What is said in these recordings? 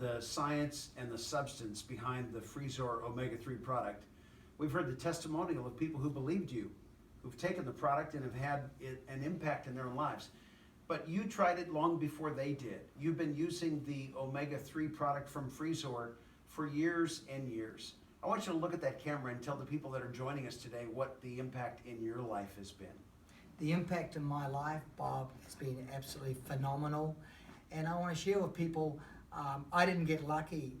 the science and the substance behind the FREZZOR Omega-3 product. We've heard the testimonial of people who believed you, who've taken the product and have had an impact in their own lives. But you tried it long before they did. You've been using the Omega-3 product from FREZZOR for years and years. I want you to look at that camera and tell the people that are joining us today what the impact in your life has been. The impact in my life, Bob, has been absolutely phenomenal. And I want to share with people, I didn't get lucky,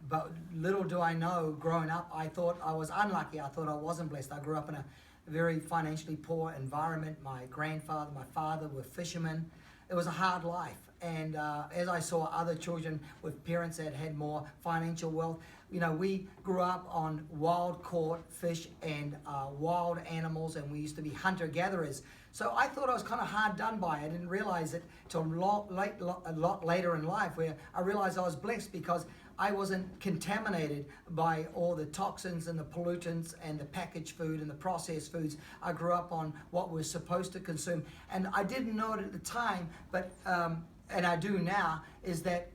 but little do I know, growing up, I thought I was unlucky. I thought I wasn't blessed. I grew up in a very financially poor environment. My grandfather, my father were fishermen. It was a hard life. And as I saw other children with parents that had more financial wealth, you know, we grew up on wild caught fish and wild animals, and we used to be hunter-gatherers. So I thought I was kind of hard done by. I didn't realize it till a lot later in life, where I realized I was blessed because I wasn't contaminated by all the toxins and the pollutants and the packaged food and the processed foods. I grew up on what we're supposed to consume. And I didn't know it at the time, but and I do now, is that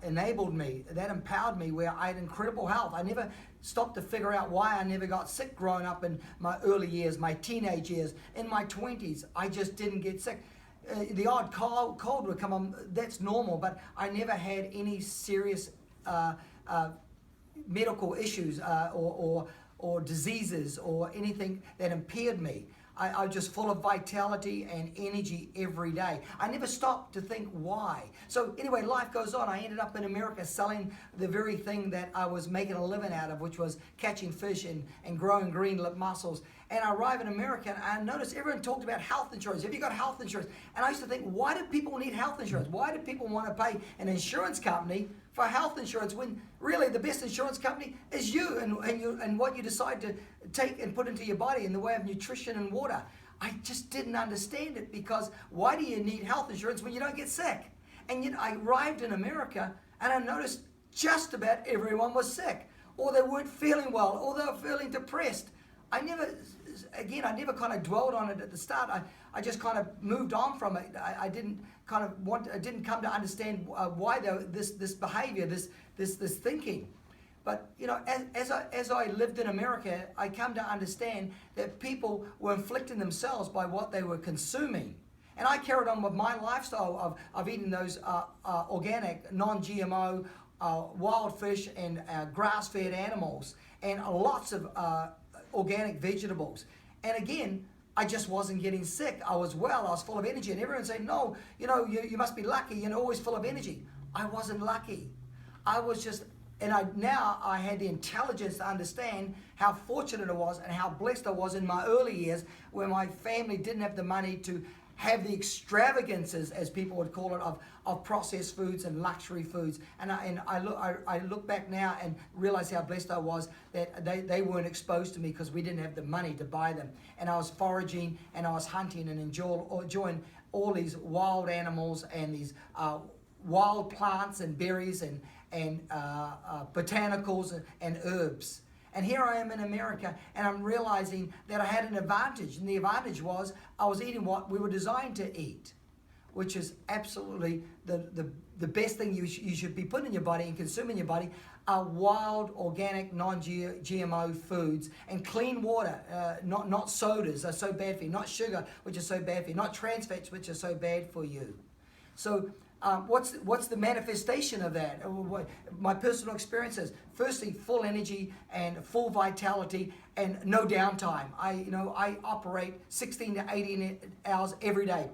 enabled me, that empowered me, where I had incredible health. I never stopped to figure out why I never got sick growing up in my early years, my teenage years. In my 20s, I just didn't get sick. The odd cold would come on, that's normal, but I never had any serious medical issues or diseases or anything that impaired me. I was just full of vitality and energy every day. I never stopped to think why. So anyway, life goes on. I ended up in America selling the very thing that I was making a living out of, which was catching fish and growing green lip mussels. And I arrived in America, and I noticed everyone talked about health insurance. Have you got health insurance? And I used to think, why do people need health insurance? Why do people want to pay an insurance company for health insurance when really the best insurance company is you and what you decide to take and put into your body in the way of nutrition and water? I just didn't understand it, because why do you need health insurance when you don't get sick? And yet I arrived in America, and I noticed just about everyone was sick, or they weren't feeling well, or they were feeling depressed. I never kind of dwelled on it at the start. I just kind of moved on from it. I didn't come to understand why this behavior, this thinking. But you know, as I lived in America, I come to understand that people were inflicting themselves by what they were consuming. And I carried on with my lifestyle of eating those organic, non-GMO, wild fish and grass-fed animals, and lots of organic vegetables. And again, I just wasn't getting sick. I was well, I was full of energy. And everyone said, no, you know, you must be lucky, you're always full of energy. I wasn't lucky. I was just, now I had the intelligence to understand how fortunate I was and how blessed I was in my early years, where my family didn't have the money to have the extravagances, as people would call it, of processed foods and luxury foods. And I look back now and realize how blessed I was that they weren't exposed to me, because we didn't have the money to buy them. And I was foraging and I was hunting and enjoying all these wild animals and these wild plants and berries and botanicals and herbs. And here I am in America, and I'm realizing that I had an advantage. And the advantage was I was eating what we were designed to eat, which is absolutely the best thing you should be putting in your body and consuming in your body are wild, organic, non-GMO foods, and clean water, not sodas are so bad for you, not sugar, which is so bad for you, not trans fats, which are so bad for you. So what's the manifestation of that? My personal experiences: firstly, full energy and full vitality and no downtime. I operate 16 to 18 hours every day.